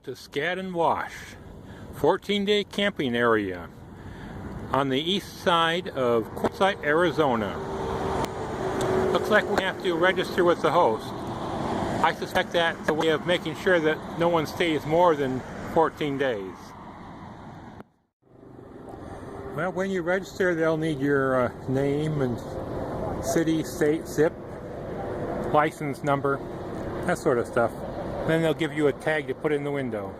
to Scadden Wash, 14-day camping area on the east side of Quartzsite, Arizona. Looks like we have to register with the host. I suspect that's a way of making sure that no one stays more than 14 days. Well, when you register, they'll need your name and city, state, zip, license number, that sort of stuff. Then they'll give you a tag to put in the window.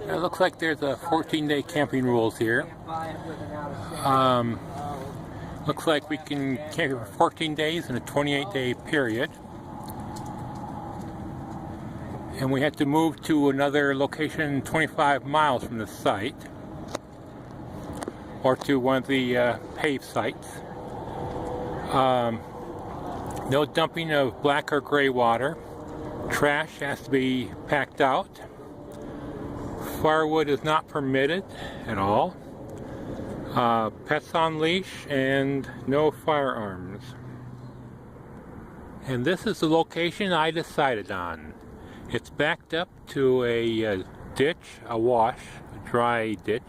It looks like there's a 14-day camping rules here. Looks like we can camp for 14 days in a 28-day period. And we have to move to another location 25 miles from the site, or to one of the paved sites. No dumping of black or gray water. Trash has to be packed out. Firewood is not permitted at all. Pets on leash and no firearms. And this is the location I decided on. It's backed up to a ditch, a wash, a dry ditch.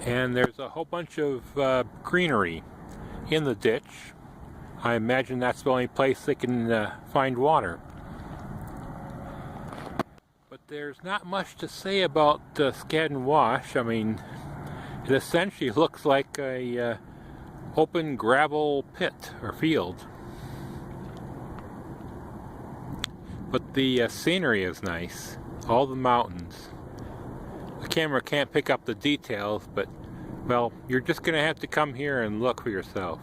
And there's a whole bunch of greenery in the ditch. I imagine that's the only place they can find water. But there's not much to say about Scadden Wash. I mean, it essentially looks like a open gravel pit or field. But the scenery is nice. All the mountains. The camera can't pick up the details, but, well, you're just going to have to come here and look for yourself.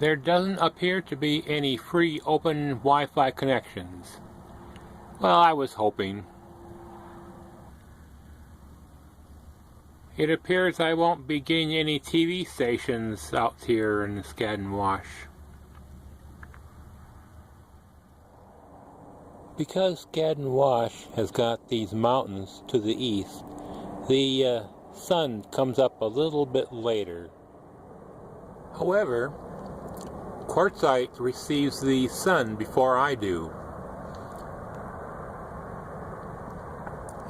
There doesn't appear to be any free open Wi-Fi connections. Well, I was hoping. It appears I won't be getting any TV stations out here in Scadden Wash. Because Scadden Wash has got these mountains to the east, the sun comes up a little bit later. However, Quartzsite receives the sun before I do.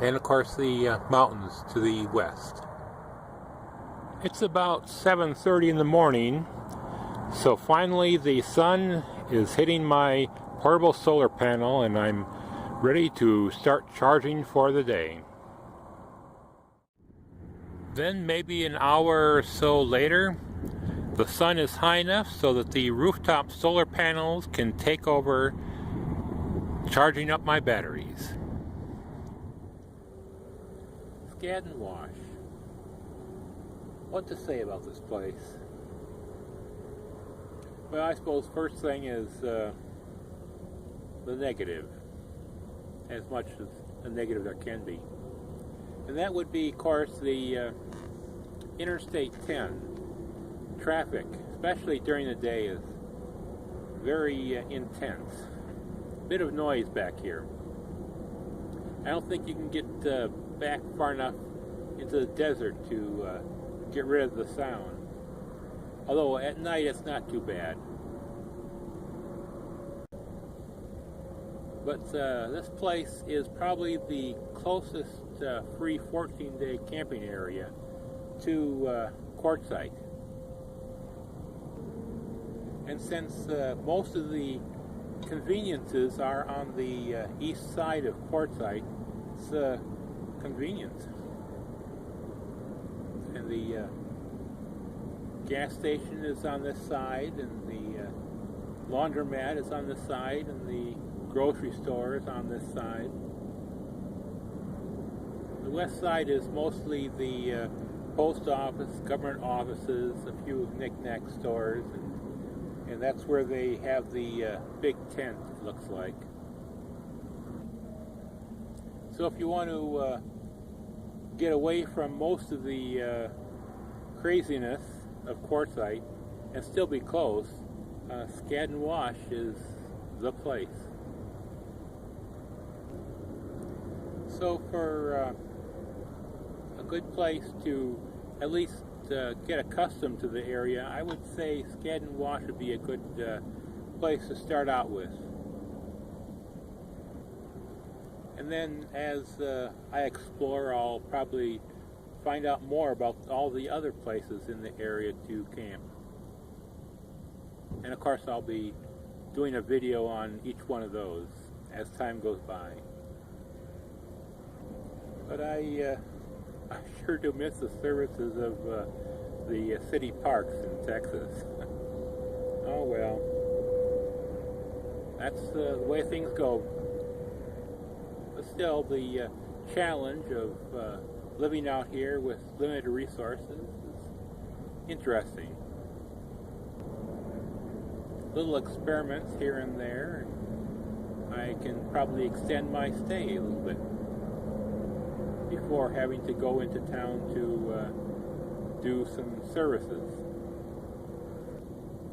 And of course the mountains to the west. It's about 7:30 in the morning, so finally the sun is hitting my portable solar panel and I'm ready to start charging for the day. Then maybe an hour or so later, the sun is high enough so that the rooftop solar panels can take over charging up my batteries. Scadden Wash. What to say about this place? Well, I suppose first thing is the negative. As much as a negative there can be. And that would be, of course, the Interstate 10. Traffic, especially during the day, is very intense. Bit of noise back here. I don't think you can get back far enough into the desert to get rid of the sound. Although at night it's not too bad. But this place is probably the closest free 14-day camping area to Quartzsite. And since most of the conveniences are on the east side of Quartzsite, it's convenient. And the gas station is on this side, and the laundromat is on this side, and the grocery store is on this side. The west side is mostly the post office, government offices, a few knick-knack stores, and that's where they have the big tent, it looks like. So if you want to get away from most of the craziness of Quartzsite and still be close, Scadden Wash is the place. So for a good place to at least get accustomed to the area, I would say Scadden Wash would be a good place to start out with. And then as I explore, I'll probably find out more about all the other places in the area to camp. And of course I'll be doing a video on each one of those as time goes by. But I sure do miss the services of the city parks in Texas. Oh well, that's the way things go. But still, the challenge of living out here with limited resources is interesting. Little experiments here and there, and I can probably extend my stay a little bit before having to go into town to do some services.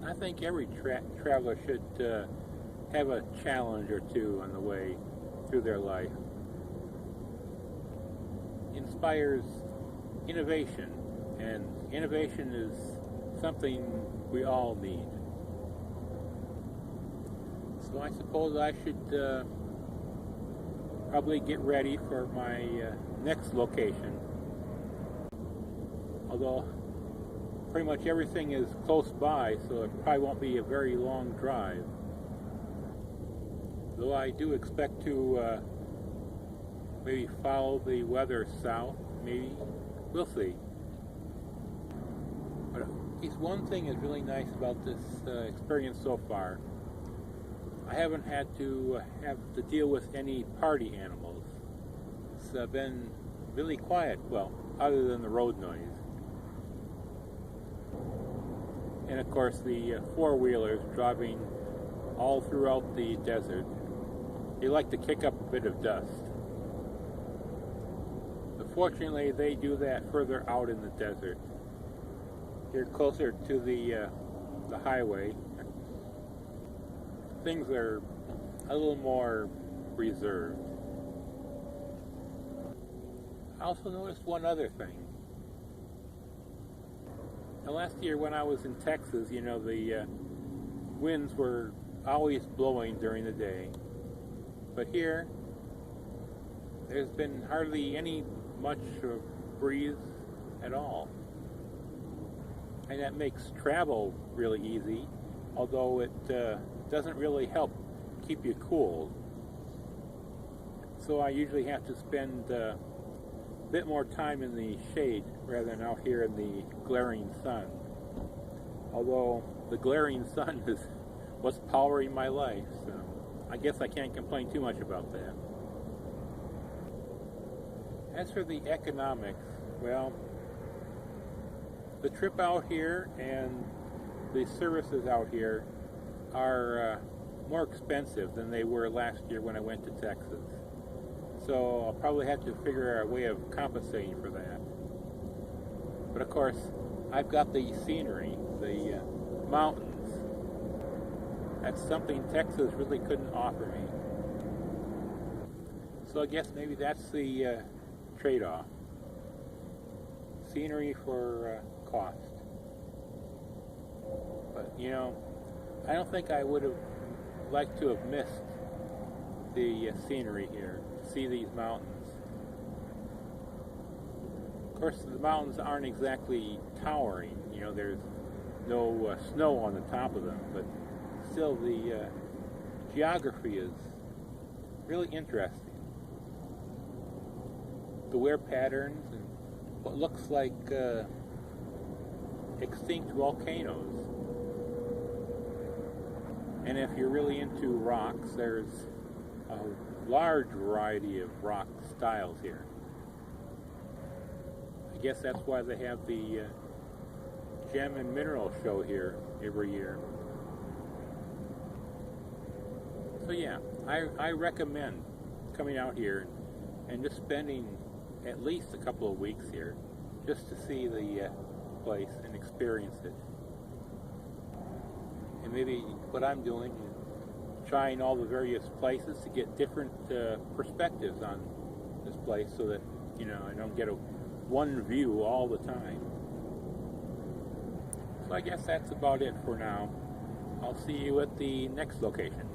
I think every traveler should have a challenge or two on the way through their life. Inspires innovation, and innovation is something we all need. So I suppose I should probably get ready for my next location. Although pretty much everything is close by, so it probably won't be a very long drive. Though I do expect to maybe follow the weather south, maybe. We'll see. But at least one thing is really nice about this experience so far. I haven't had to deal with any party animals. It's been really quiet, well, other than the road noise. And of course the four-wheelers driving all throughout the desert. They like to kick up a bit of dust. But fortunately they do that further out in the desert. Here closer to the highway, things are a little more reserved. I also noticed one other thing. Now, last year when I was in Texas, you know, the winds were always blowing during the day. But here, there's been hardly any much breeze at all. And that makes travel really easy, although it doesn't really help keep you cool. So I usually have to spend a bit more time in the shade rather than out here in the glaring sun. Although the glaring sun is what's powering my life, so I guess I can't complain too much about that. As for the economics, well, the trip out here and the services out here are more expensive than they were last year when I went to Texas. So I'll probably have to figure out a way of compensating for that. But of course, I've got the scenery, the mountains. That's something Texas really couldn't offer me. So I guess maybe that's the trade-off. Scenery for cost. But you know, I don't think I would have liked to have missed the scenery here, to see these mountains. Of course, the mountains aren't exactly towering, you know, there's no snow on the top of them, but still the geography is really interesting. The wear patterns and what looks like extinct volcanoes. And if you're really into rocks, there's a large variety of rock styles here. I guess that's why they have the Gem and Mineral Show here every year. So yeah, I recommend coming out here and just spending at least a couple of weeks here just to see the place and experience it. And maybe what I'm doing is trying all the various places to get different perspectives on this place so that, you know, I don't get one view all the time. So I guess that's about it for now. I'll see you at the next location.